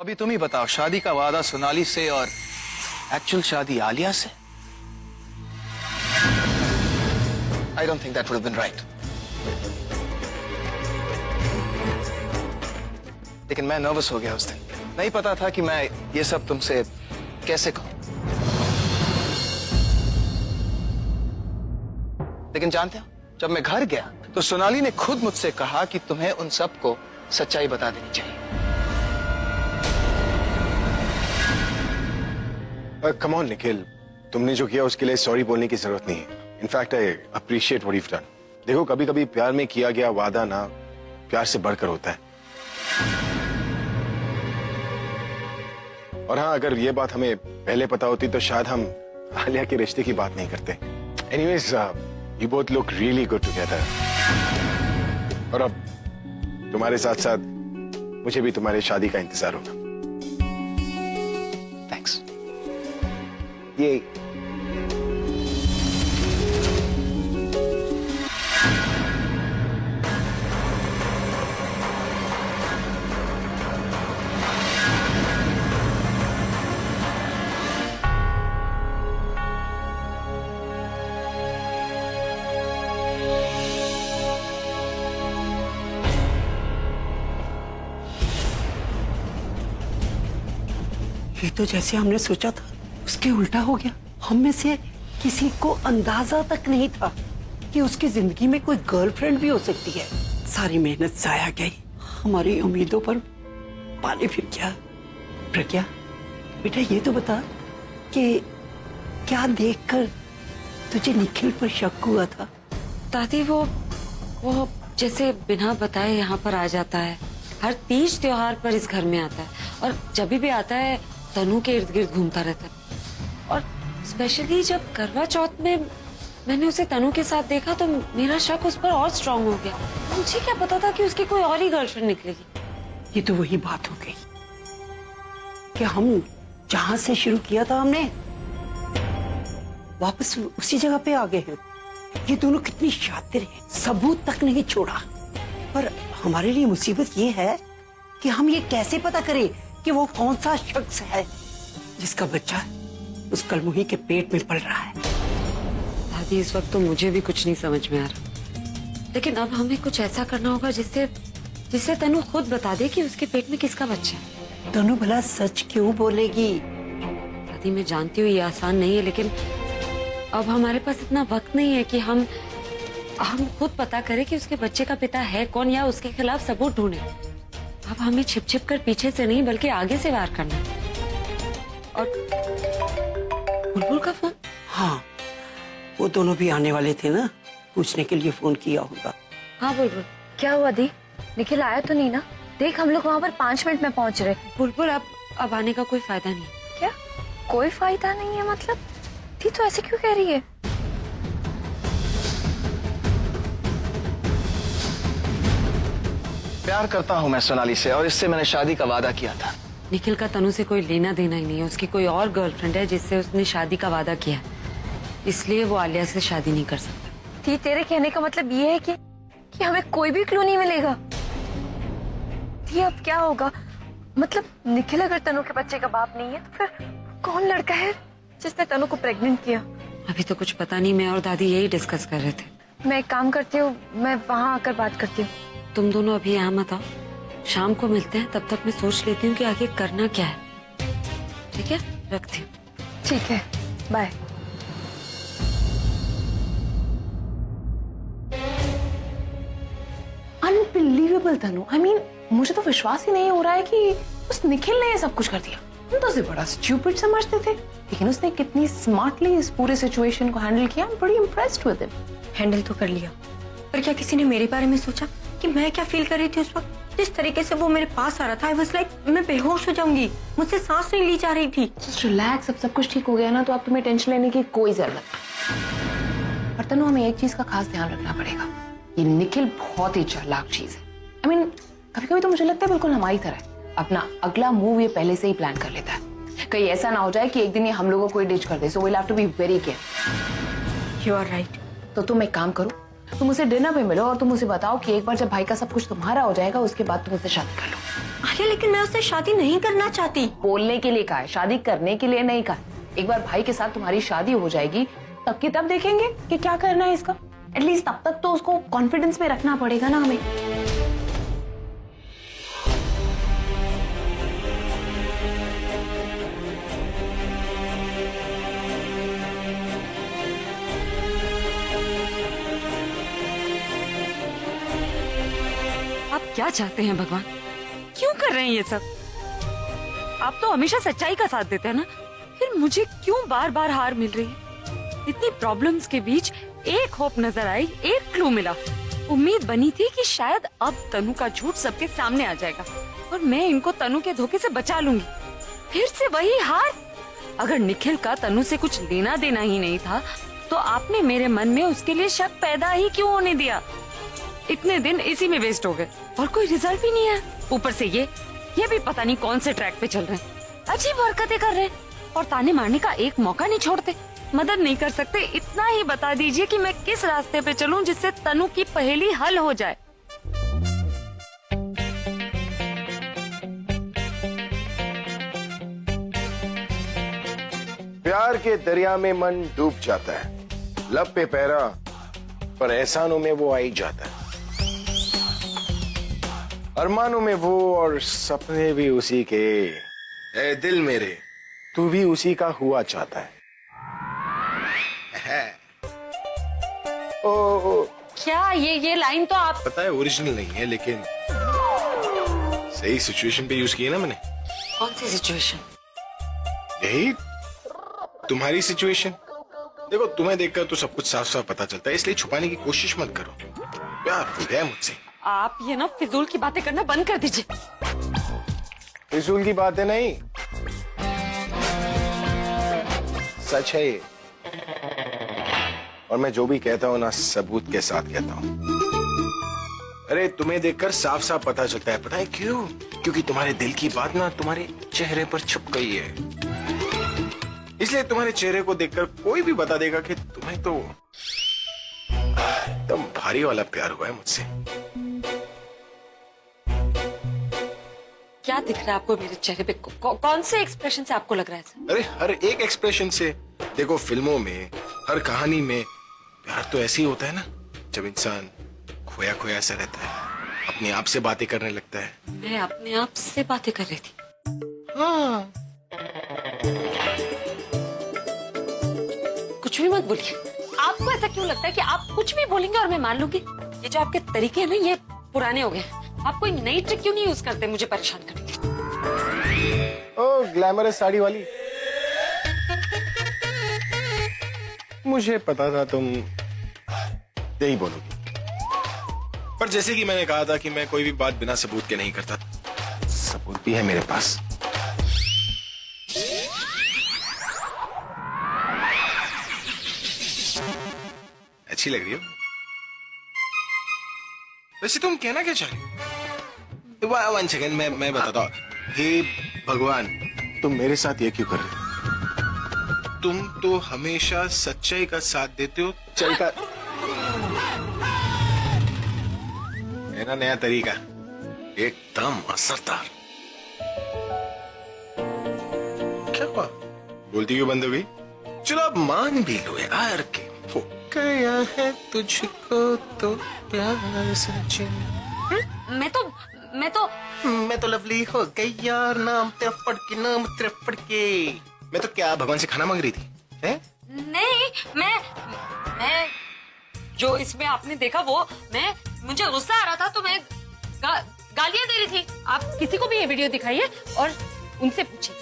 अभी तुम ही बताओ, शादी का वादा सोनाली से और एक्चुअल शादी आलिया से? I don't think that would have been right. लेकिन मैं नर्वस हो गया उस दिन। नहीं पता था कि मैं ये सब तुमसे कैसे कहूं। लेकिन जानते हो, जब मैं घर गया तो सोनाली ने खुद मुझसे कहा कि तुम्हें उन सबको सच्चाई बता देनी चाहिए। कम ऑन निखिल, तुमने जो किया उसके लिए सॉरी बोलने की जरूरत नहीं है। In fact I appreciate what you done. देखो, कभी कभी प्यार में किया गया वादा ना प्यार से बढ़कर होता है। और हाँ, अगर ये बात हमें पहले पता होती तो शायद हम आलिया के रिश्ते की बात नहीं करते। Anyways, you both look really good together. और अब तुम्हारे साथ साथ मुझे भी तुम्हारी शादी का इंतजार होगा। थैंक्स। ये ये तो जैसे हमने सोचा था उसके उल्टा हो गया। हम में से किसी को अंदाजा तक नहीं था कि उसकी जिंदगी में कोई गर्लफ्रेंड भी हो सकती है। सारी मेहनत जाया गई, हमारी उम्मीदों पर पानी फिर गया। प्रज्ञा बेटा, ये तो बता कि क्या देखकर तुझे निखिल पर शक हुआ था? दादी, वो जैसे बिना बताए यहाँ पर आ जाता है। हर तीज त्योहार पर इस घर में आता है और जब भी आता है तनु के इर्द गिर्द घूमता रहता है। और स्पेशली जब करवा चौथ में मैंने उसे तनु के साथ देखा तो मेरा शक उस पर और स्ट्रांग हो गया। मुझे क्या पता था कि उसकी कोई और ही गर्लफ्रेंड निकलेगी। ये तो वही बात हो गई कि हम जहां से शुरू किया था हमने वापस उसी जगह पे आ गए हैं। ये दोनों कितनी शातिर हैं, सबूत तक नहीं छोड़ा। पर हमारे लिए मुसीबत ये है कि हम ये कैसे पता करें कि वो कौन सा शख्स है जिसका बच्चा उस कलमुही के पेट में पल रहा है। दादी, इस वक्त तो मुझे भी कुछ नहीं समझ में आ रहा, लेकिन अब हमें कुछ ऐसा करना होगा जिससे तनु खुद बता दे कि उसके पेट में किसका बच्चा है। तनु भला सच क्यों बोलेगी? दादी, मैं जानती हूँ ये आसान नहीं है, लेकिन अब हमारे पास इतना वक्त नहीं है कि हम खुद पता करें कि उसके बच्चे का पिता है कौन या उसके खिलाफ सबूत ढूंढें। अब हमें छिप छिप कर पीछे से नहीं बल्कि आगे से वार करना है। और बुलबुल का फोन? हाँ, वो दोनों भी आने वाले थे ना, पूछने के लिए फोन किया होगा। हाँ बुलबुल, क्या हुआ दी? निखिल आया तो नहीं ना? देख, हम लोग वहाँ पर 5 मिनट में पहुँच रहे। बुलबुल अब आने का कोई फायदा नहीं। क्या कोई फायदा नहीं है? मतलब दी तो ऐसे क्यों कह रही है? प्यार करता हूं मैं सोनाली से और इससे मैंने शादी का वादा किया था। निखिल का तनु से कोई लेना देना ही नहीं है। उसकी कोई और गर्लफ्रेंड है जिससे उसने शादी का वादा किया है, इसलिए वो आलिया से शादी नहीं कर सकता। दी, तेरे कहने का मतलब ये है कि हमें कोई भी क्लू नहीं मिलेगा? दी, अब क्या होगा? मतलब निखिल अगर तनु के बच्चे का बाप नहीं है तो फिर कौन लड़का है जिसने तनु को प्रेग्नेंट किया? अभी तो कुछ पता नहीं। मैं और दादी यही डिस्कस कर रहे थे। मैं एक काम करती हूँ, मैं वहाँ आकर बात करती हूँ। तुम दोनों अभी यहाँ मत आओ, शाम को मिलते हैं। तब तक मैं सोच लेती हूँ कि आगे करना क्या है। ठीक है, रखती हूँ। ठीक है, bye. Unbelievable Tanu, I mean, मुझे तो विश्वास ही नहीं हो रहा है कि उस निखिल ने ये सब कुछ कर दिया। हम तो उसे बड़ा स्टूपिड समझते थे, लेकिन उसने कितनी स्मार्टली इस पूरे सिचुएशन को हैंडल किया। I'm pretty impressed with him. Handle तो कर लिया, पर क्या किसी ने मेरे बारे में सोचा कि मैं क्या फील कर रही थी उस वक्त? जिस तरीके से वो मेरे पास आ रहा था, I was like, मैं बेहोश हो जाऊंगी, मुझसे सांस नहीं ली जा रही थी। Just relax, अब सब कुछ ठीक हो गया ना, तो अब तुम्हें टेंशन लेने की कोई जरूरत नहीं। पर तनु, हमें एक चीज का खास ध्यान रखना पड़ेगा, ये निखिल बहुत ही चालाक चीज है। I mean, कभी-कभी तो मुझे लगता है बिल्कुल हमारी तरह अपना अगला मूव ये पहले से ही प्लान कर लेता है। कहीं ऐसा ना हो जाए कि एक दिन ये हम लोगों को डिच कर दे। सो we'll have to be very careful. You are right. तो तुम एक काम करो, तुम उसे डिनर पे मिलो और तुम उसे बताओ कि एक बार जब भाई का सब कुछ तुम्हारा हो जाएगा उसके बाद तुम उससे शादी कर लो। देखिए लेकिन मैं उससे शादी नहीं करना चाहती। बोलने के लिए कहा है, शादी करने के लिए नहीं कहा। एक बार भाई के साथ तुम्हारी शादी हो जाएगी तब की तब देखेंगे कि क्या करना है इसका। एटलीस्ट तब तक तो उसको कॉन्फिडेंस में रखना पड़ेगा ना हमें। आप क्या चाहते हैं भगवान? क्यों कर रहे हैं ये सब? आप तो हमेशा सच्चाई का साथ देते हैं ना, फिर मुझे क्यों बार बार हार मिल रही है? इतनी प्रॉब्लम्स के बीच एक होप नजर आई, एक क्लू मिला। उम्मीद बनी थी कि शायद अब तनु का झूठ सबके सामने आ जाएगा और मैं इनको तनु के धोखे से बचा लूंगी। फिर से वही हार। अगर निखिल का तनु से कुछ लेना देना ही नहीं था तो आपने मेरे मन में उसके लिए शक पैदा ही क्यों होने दिया? इतने दिन इसी में वेस्ट हो गए और कोई रिजल्ट भी नहीं है। ऊपर से ये भी पता नहीं कौन से ट्रैक पे चल रहे हैं, अजीब हरकतें कर रहे हैं और ताने मारने का एक मौका नहीं छोड़ते। मदद नहीं कर सकते? इतना ही बता दीजिए कि मैं किस रास्ते पे चलूं जिससे तनु की पहेली हल हो जाए। प्यार के दरिया में मन डूब जाता है, लब पे पैरा पर एहसानों में वो आ ही जाता है। अरमानों में वो और सपने भी उसी के। ए दिल मेरे, तू भी उसी का हुआ चाहता है। ओ, क्या ये लाइन तो आप पता है ओरिजिनल नहीं है लेकिन सही सिचुएशन पे यूज की है ना मैंने। कौन सी सिचुएशन? यही तुम्हारी सिचुएशन। देखो तुम्हें देखकर तो सब कुछ साफ साफ पता चलता है, इसलिए छुपाने की कोशिश मत करो। प्यार हो गया मुझसे। आप ये ना फिजूल की बातें करना बंद कर दीजिए। फिजूल की बातें नहीं, सच है ये। और मैं जो भी कहता हूँ ना सबूत के साथ कहता हूँ। अरे तुम्हें देखकर साफ साफ पता चलता है। पता है क्यों? क्योंकि तुम्हारे दिल की बात ना तुम्हारे चेहरे पर छुप गई है। इसलिए तुम्हारे चेहरे को देखकर कोई भी बता देगा कि तुम्हें तो एकदम भारी वाला प्यार हुआ है मुझसे। क्या दिख रहा है आपको मेरे चेहरे पे? कौन से एक्सप्रेशन से आपको लग रहा है सर? अरे हर एक एक्सप्रेशन से। देखो फिल्मों में, हर कहानी में प्यार तो ऐसे ही होता है ना, जब इंसान खोया खोया सा रहता है, अपने आप से बातें करने लगता है। मैं अपने आप से बातें कर रही थी। हाँ। कुछ भी मत बोलिए। आपको ऐसा क्यों लगता है कि आप कुछ भी बोलेंगे और मैं मान लूंगी? ये जो आपके तरीके हैं ना, ये पुराने हो गए। आप कोई नई ट्रिक क्यों नहीं यूज करते मुझे परेशान करने की? ओ ग्लैमरस साड़ी वाली, मुझे पता था तुम यही बोलोगी। पर जैसे कि मैंने कहा था कि मैं कोई भी बात बिना सबूत के नहीं करता। सबूत भी है मेरे पास। अच्छी लग रही हो। वैसे तुम कहना क्या चाह रही हो? वन सेकेंड, मैं बताता हूँ। हे भगवान, तुम मेरे साथ ये क्यों कर रहे हो? तुम तो हमेशा सच्चाई का साथ देते हो। सच्चाई का है ना नया तरीका, एकदम असरदार। क्या हुआ? बोलती क्यों बंद हो गई? चलो अब मान भी लो यार के हो गया है तुझको तो प्यार सचिन। मैं तो लवली हो गई यार, नाम तेरा फड़ के। मैं तो क्या भगवान से खाना मांग रही थी? हैं? नहीं, मैं जो इसमें आपने देखा वो मुझे गुस्सा आ रहा था तो मैं गालियां दे रही थी। आप किसी को भी ये वीडियो दिखाइए और उनसे पूछिए,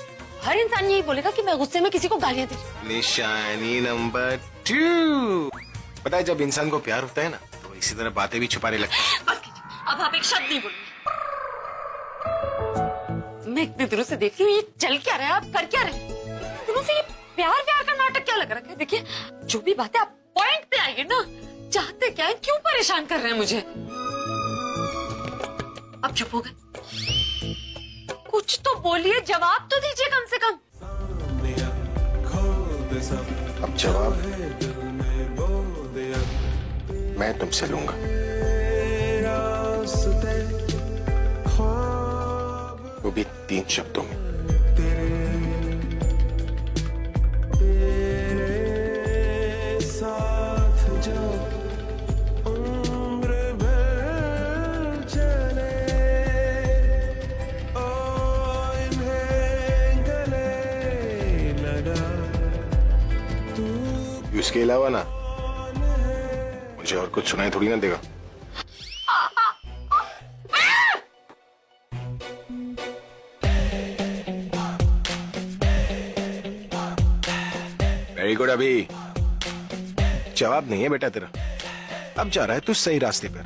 हर इंसान यही बोलेगा कि मैं गुस्से में किसी को गालियां दे रही हूं। निशानी नंबर 2। पता है जब इंसान को प्यार होता है ना तो इसी तरह बातें भी छुपाने लगता है। बस कीजिए, अब आप एक शब्द नहीं बोलिए। मैं इतने दिनों से देख रही हूँ, ये चल क्या रहा है, आप कर क्या रहे हैं? दिनों से ये प्यार का नाटक क्या लग रहा है? देखिए जो भी बातें, आप पॉइंट पे आइए ना। चाहते क्या है? क्यों परेशान कर रहे हैं मुझे? अब चुप हो गए। कुछ तो बोलिए, जवाब तो दीजिए कम से कम। अब जवाब मैं तुमसे लूंगा। वो भी 3 शब्दों में। इसके अलावा ना मुझे और कुछ सुनाई थोड़ी ना देगा। Very good. अभी जवाब नहीं है बेटा तेरा। अब जा रहा है तू सही रास्ते पर।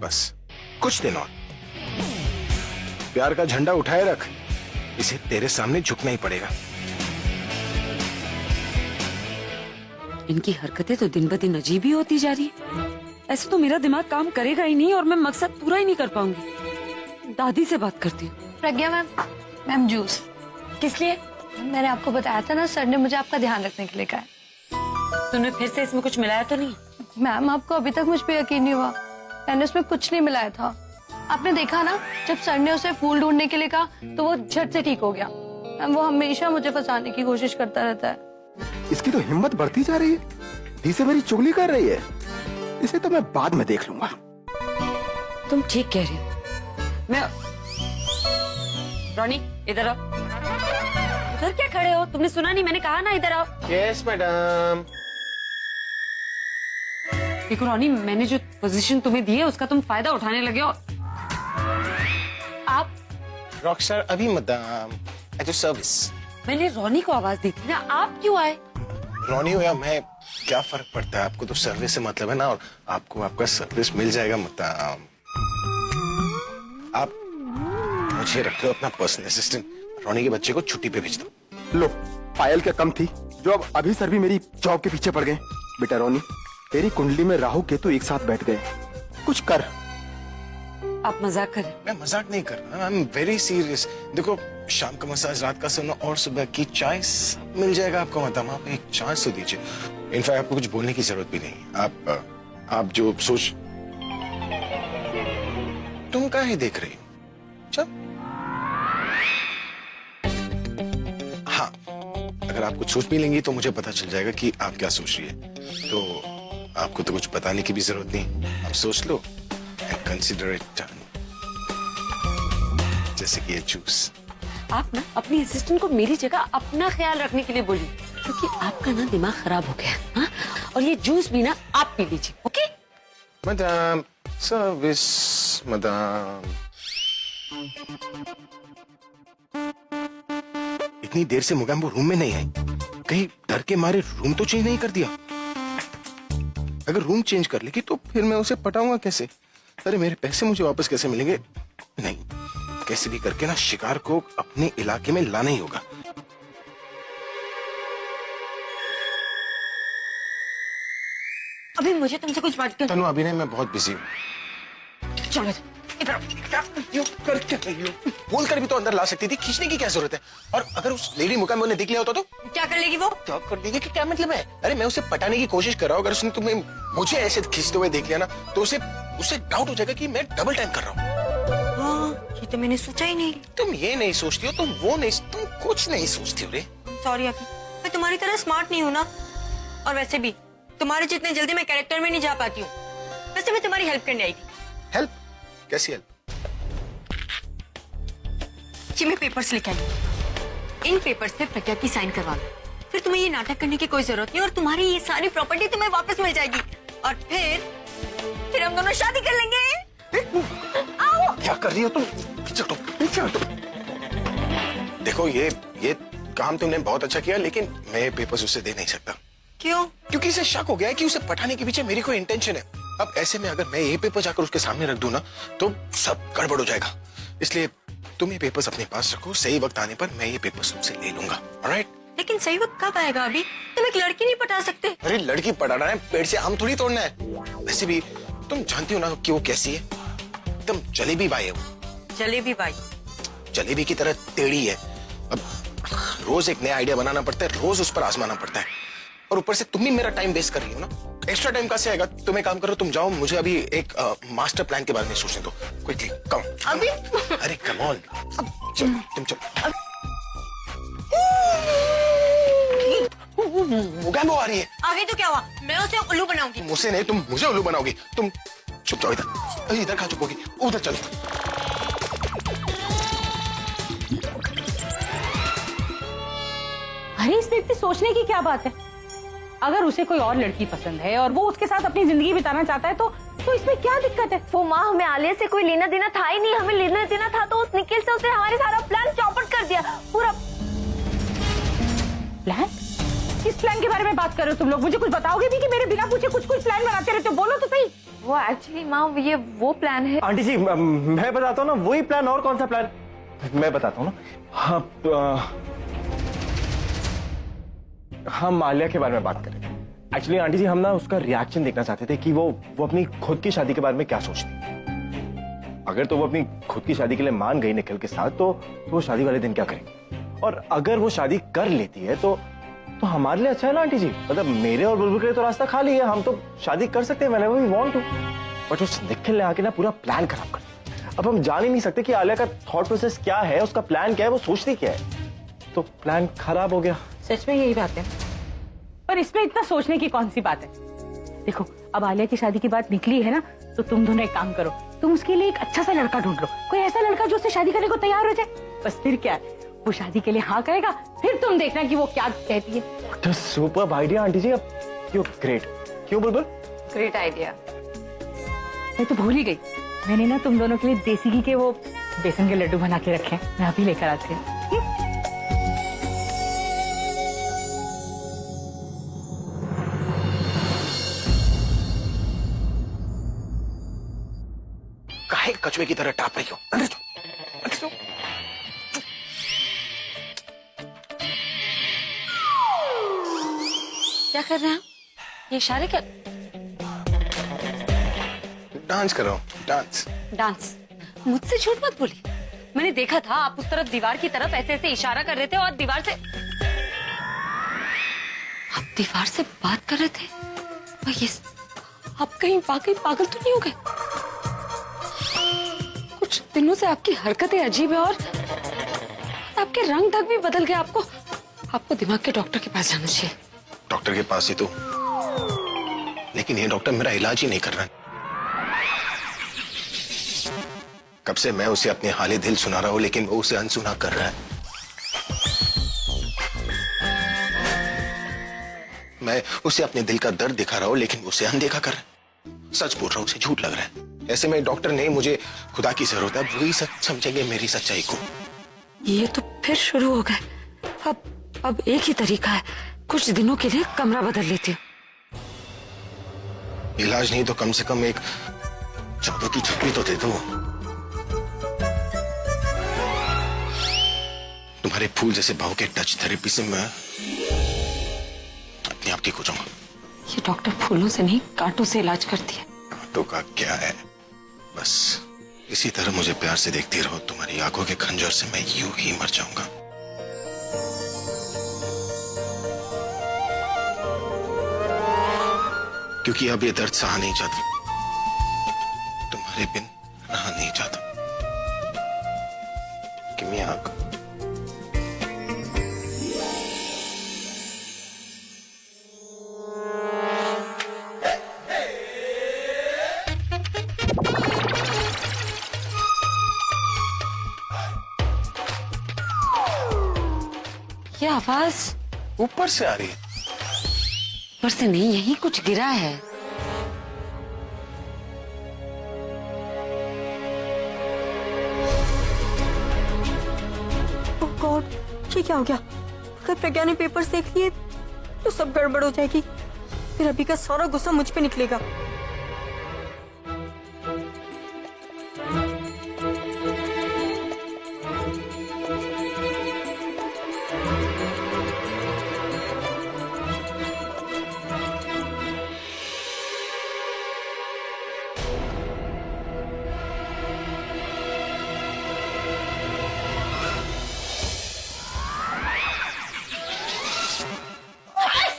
बस कुछ दिन और प्यार का झंडा उठाए रख, इसे तेरे सामने झुकना ही पड़ेगा। इनकी हरकतें तो दिन ब दिन अजीब ही होती जा रही है। ऐसे तो मेरा दिमाग काम करेगा ही नहीं और मैं मकसद पूरा ही नहीं कर पाऊंगी। दादी से बात करती हूँ। प्रज्ञा मैम, मैम जूस किस लिए? मैंने आपको बताया था ना, सर ने मुझे आपका ध्यान रखने के लिए कहा है। तुमने फिर से इसमें कुछ मिलाया तो नहीं? मैम आपको अभी तक मुझ पे यकीन नहीं हुआ, मैंने उसमें कुछ नहीं मिलाया था। आपने देखा ना, जब सर ने उसे फूल ढूंढने के लिए कहा तो वो झट से ठीक हो गया। मैम वो हमेशा मुझे फंसाने की कोशिश करता रहता है। इसकी तो हिम्मत बढ़ती जा रही है, दी से मेरी चुगली कर रही है। इसे तो मैं बाद में देख लूंगा। तुम ठीक कह रही हो। मैं रोनी इधर आओ। उधर क्या खड़े हो? तुमने सुना नहीं? मैंने कहा ना इधर आओ। Yes madam. देखो रोनी, मैंने जो पोजीशन तुम्हें दी है उसका तुम फायदा उठाने लगे हो। आप रॉकस्टार अभी मैडम एट योर सर्विस। मैंने रोनी को आवाज दी थी ना, आप क्यों आए? रोनी हो या मैं, क्या फर्क पड़ता है? आपको तो सर्विस से मतलब है ना, और आपको आपका सर्विस मिल जाएगा मैडम। आप मुझे रख लो अपना पर्सनल असिस्टेंट। रोनी के बच्चे को छुट्टी पे भेज दो। लो, पायल क्या कम थी जो अब अभी सर भी मेरी जॉब के पीछे पड़ गए। बेटा रोनी, तेरी कुंडली में राहु केतु एक साथ बैठ गए, कुछ कर। आप मजाक कर रहे हैं? मैं मजाक नहीं कर रहा, आई एम वेरी सीरियस। देखो, शाम का मसाज, रात का सोना और सुबह की चाय सब मिल जाएगा आपको मैडम। आप एक चांस तो दीजिए। इनफैक्ट आपको कुछ बोलने की जरूरत भी नहीं। आप जो सोच, तुम काहे देख रही हो? चल। हाँ, अगर आप कुछ सोच भी लेंगी तो मुझे पता चल जाएगा कि आप क्या सोच रही है। तो आपको तो कुछ बताने की भी जरूरत नहीं, आप सोच लो एंड कंसिडर इट डन। जैसे कि ये जूस। आप ना अपनी असिस्टेंट को मेरी जगह अपना ख्याल रखने के लिए बोलिए, क्योंकि आपका ना दिमाग खराब हो गया। हाँ? और ये जूस भी ना आप पी लीजिए, ओके? Madam service. मैडम इतनी देर से मोगैम्बो रूम में नहीं आई, कहीं डर के मारे रूम तो चेंज नहीं कर दिया? अगर रूम चेंज कर लेगी तो फिर मैं उसे पटाऊंगा कैसे? अरे मेरे पैसे मुझे वापस कैसे मिलेंगे? नहीं, कैसे भी करके ना शिकार को अपने इलाके में लाना ही होगा। अभी मुझे तुमसे कुछ बात कर। तनु अभी नहीं, मैं बहुत बिजी हूँ। चलो इधर। क्या कर क्या रही हो? बोल कर भी तो अंदर ला सकती थी, खींचने की क्या जरूरत है? और अगर उस लेडी मुकाम ने देख लिया होता तो क्या कर लेगी वो? क्या कर लेगी कि क्या मतलब है? अरे मैं उसे पटाने की कोशिश कर रहा हूँ, अगर उसने तुम्हें मुझे ऐसे खींचते हुए देख लिया ना तो उसे डाउट हो जाएगा कि मैं डबल टाइम कर रहा हूँ। हाँ, ये तो मैंने सोचा ही नहीं। तुम ये नहीं सोचती हो, तुम कुछ नहीं सोचती हो रे। सॉरी अभी, मैं तुम्हारी तरह स्मार्ट नहीं हूँ ना, और वैसे भी तुम्हारे जितने जल्दी मैं कैरेक्टर में नहीं जा पाती हूँ। वैसे मैं तुम्हारी हेल्प करने आई थी। हेल्प? कैसी हेल्प? ये मैं पेपर्स लेके आई हूँ। इन पेपर्स पे प्रज्ञा की साइन करवा लो, फिर तुम्हें ये नाटक करने की कोई जरूरत नहीं और तुम्हारी ये सारी प्रॉपर्टी तुम्हें वापस मिल जाएगी। और फिर हम दोनों शादी कर लेंगे। आओ। क्या कर रही हो तुम? पीछे हटो। देखो, ये काम तुमने बहुत अच्छा किया, लेकिन मैं ये पेपर्स उसे दे नहीं सकता। क्यों? क्योंकि इसे शक हो गया है कि उसे पटाने के पीछे मेरी कोई इंटेंशन है। अब ऐसे में अगर मैं ये पेपर जाकर उसके सामने रख दूं ना तो सब गड़बड़ हो जाएगा। इसलिए तुम ये पेपर्स अपने पास रखो, सही वक्त आने पर मैं ये पेपर्स तुमसे ले लूंगा। ऑलराइट? लेकिन सही वक्त कब आएगा? अभी तुम एक लड़की नहीं पटा सकते। अरे लड़की पटाना है, पेड़ से आम थोड़ी तोड़ना है। वैसे भी तुम जानती हो ना कि वो कैसी है, एकदम जलेबी बाई है वो। जलेबी बाई? जलेबी की तरह टेढ़ी है। अब रोज एक नया आइडिया बनाना पड़ता है, रोज उस पर आजमाना पड़ता है, और ऊपर से तुम भी मेरा टाइम वेस्ट कर रही हो ना। एक्स्ट्रा टाइम कैसे आएगा? तुम एक काम करो, तुम जाओ, मुझे अभी एक मास्टर प्लान के बारे में सोचने दो। क्विकली कम। अभी अरे कम ऑन, चलो तुम चलो। वो गैम्बो आ रही है। आगे तो क्या हुआ? मैं उसे उल्लू बनाऊंगी। मुझसे नहीं, तुम मुझे उल्लू बनाओगी। तुम चुप जाओ इधर। इधर कहाँ चुप होगी? उधर चलो। अरे इसमें इतनी सोचने की क्या बात है? अगर उसे कोई और लड़की पसंद है और वो उसके साथ अपनी जिंदगी बिताना चाहता है तो इसमें क्या दिक्कत है? वो माँ, हमें आलिया से कोई लेना देना था ही नहीं। हमें लेना देना था तो उस निखिल से उसने हमारे सारा प्लान चौपट कर दिया पूरा। प्लान? किस प्लान के बारे में बात कर रहे हो तुम लोग? मुझे कुछ बताओगे भी कि मेरे बिना पूछे कुछ प्लान बनाते रहते हो? बोलो तो सही। वो एक्चुअली माँ, ये वो प्लान है। आंटी जी मैं बताता हूँ ना, वही प्लान। और कौन सा प्लान? मैं बताता हूँ ना। हाँ, हम आलिया के बारे में बात करें। एक्चुअली आंटी जी, हम ना उसका रिएक्शन देखना चाहते थे कि वो अपनी खुद की शादी के बारे में क्या सोचती है। अगर तो वो अपनी खुद की शादी के लिए मान गई निखिल के साथ, तो वो शादी वाले दिन क्या करेंगे? और अगर वो शादी कर लेती है तो हमारे लिए अच्छा है ना आंटी जी। मतलब मेरे और बुलबुल के लिए तो रास्ता खाली है, हम तो शादी कर सकते हैं whenever we want to। But उस निखिल ने आके ना पूरा प्लान खराब कर दिया। अब हम जान ही नहीं सकते कि आलिया का थॉट प्रोसेस क्या है, उसका प्लान क्या है, वो सोचती क्या है। तो प्लान खराब हो गया। सच में यही बात है, पर इसमें इतना सोचने की कौन सी बात है? देखो, अब आलिया की शादी की बात निकली है ना, तो तुम दोनों एक काम करो, तुम उसके लिए एक अच्छा सा लड़का ढूंढ लो। कोई ऐसा लड़का जो उससे शादी करने को तैयार हो जाए। बस फिर क्या है, वो शादी के लिए हाँ कहेगा, फिर तुम देखना कि वो क्या कहती है। सुपर आइडिया आंटी जी। अब क्यों ग्रेट, क्यों बुलबुल? Great idea. मैं तो भूल ही गई, मैंने ना तुम दोनों के लिए देसी घी के वो बेसन के लड्डू बना के रखे हैं, मैं अभी लेकर आती हूँ। काहे कछुए की तरह टाप रही हो? अंदर जाओ, अंदर जाओ। क्या कर रहे हैं आप? ये इशारे क्या? डांस कर रहा हूँ, डांस। डांस? मुझसे झूठ मत बोली। मैंने देखा था आप उस तरफ दीवार की तरफ ऐसे ऐसे इशारा कर रहे थे और दीवार से आप दीवार से बात कर रहे थे। और ये आप कहीं वाकई पागल तो नहीं हो गए? कुछ दिनों से आपकी हरकतें अजीब है और आपके रंग ढंग भी बदल गए। आपको दिमाग के डॉक्टर के पास जाना चाहिए। डॉक्टर के पास ही तो, लेकिन ये डॉक्टर मेरा इलाज ही नहीं कर रहा। कब से मैं उसे अपने हाले दिल सुना रहा हूं, लेकिन वो उसे अनसुना कर रहा है। मैं उसे अपने दिल का दर्द दिखा रहा हूं, लेकिन वो उसे अनदेखा कर रहा है। सच बोल रहा हूं, उसे झूठ लग रहा है। ऐसे में डॉक्टर नहीं, मुझे खुदा की जरूरत है। वही सच समझेंगे मेरी सच्चाई को। ये तो फिर शुरू हो गए। अब एक ही तरीका है, कुछ दिनों के लिए कमरा बदल लेती हूँ। इलाज नहीं तो कम से कम एक जादू की छुट्टी तो दे दो। तुम्हारे फूल जैसे भाव के टच थेरेपी से मैं अपने आप ठीक हो जाऊंगा। ये डॉक्टर फूलों से नहीं, कांटों से इलाज करती है। कांटों का क्या है, बस इसी तरह मुझे प्यार से देखती रहो। तुम्हारी आंखों के खंजर से मैं यूं ही मर जाऊंगा। क्योंकि अब ये दर्द सहा नहीं जाता, तुम्हारे बिन रहा नहीं जाता। Give me a hug. ये आवाज ऊपर से आ रही है। ऊपर से नहीं, यही कुछ गिरा है। ओह गॉड, ये क्या हो गया? अगर प्रज्ञा ने पेपर्स देख लिए तो सब गड़बड़ हो जाएगी। फिर अभी का सारा गुस्सा मुझ पे निकलेगा।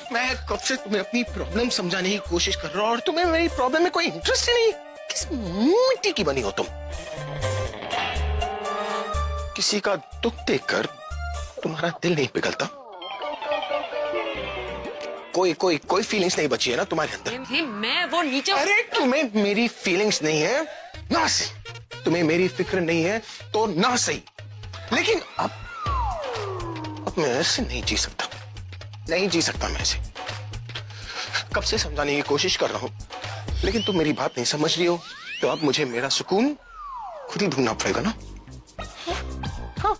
मैं कब से तुम्हें अपनी प्रॉब्लम समझाने की कोशिश कर रहा हूँ और तुम्हें मेरी प्रॉब्लम में कोई इंटरेस्ट ही नहीं। किस मिट्टी की बनी हो तुम? किसी का दुख देखकर तुम्हारा दिल नहीं पिघलता? कोई फीलिंग्स नहीं बची है ना तुम्हारे अंदर? मैं वो नीचे। अरे तुम्हें मेरी फीलिंग्स नहीं है ना सही, तुम्हें मेरी फिक्र नहीं है तो ना सही, लेकिन अब मैं ऐसे नहीं जी सकता, नहीं जी सकता मैं ऐसे। कब से समझाने की कोशिश कर रहा हूं, लेकिन तुम मेरी बात नहीं समझ रही हो, तो अब मुझे मेरा सुकून खुद ही ढूंढना पड़ेगा ना? हाँ।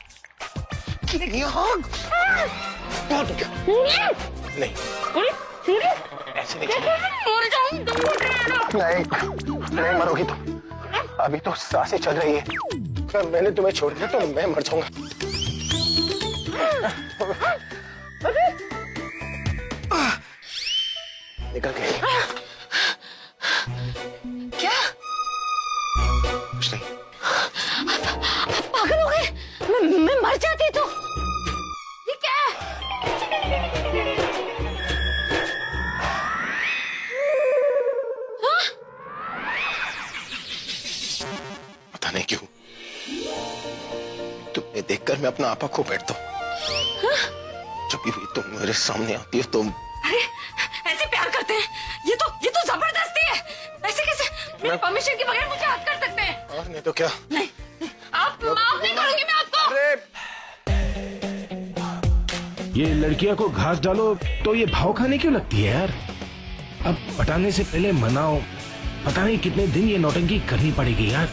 नहीं ऐसे नहीं, नहीं मरोगी तुम। अभी तो सांसें चल रही है, अगर मैंने तुम्हें छोड़ दिया तो मैं मर जाऊंगा। निकल गई। क्या कुछ नहीं। पागल हो गए? मैं मर जाती तो। ये क्या है? पता नहीं क्यों तुम्हें देखकर मैं अपना आपा खो बैठता हूँ। जब भी तुम मेरे सामने आती हो तो अरे ऐसे प्यार करते हैं? ये तो जबरदस्ती है। ऐसे कैसे मेरी परमिशन के बगैर मुझे हाथ कर सकते हैं? और नहीं तो क्या? नहीं, आप माफ नहीं करूंगी मैं आपको। ये लड़कियां को घास डालो तो ये भाव खाने क्यों लगती है यार? अब पटाने से पहले मनाओ, पता नहीं कितने दिन ये नौटंकी करनी पड़ेगी यार।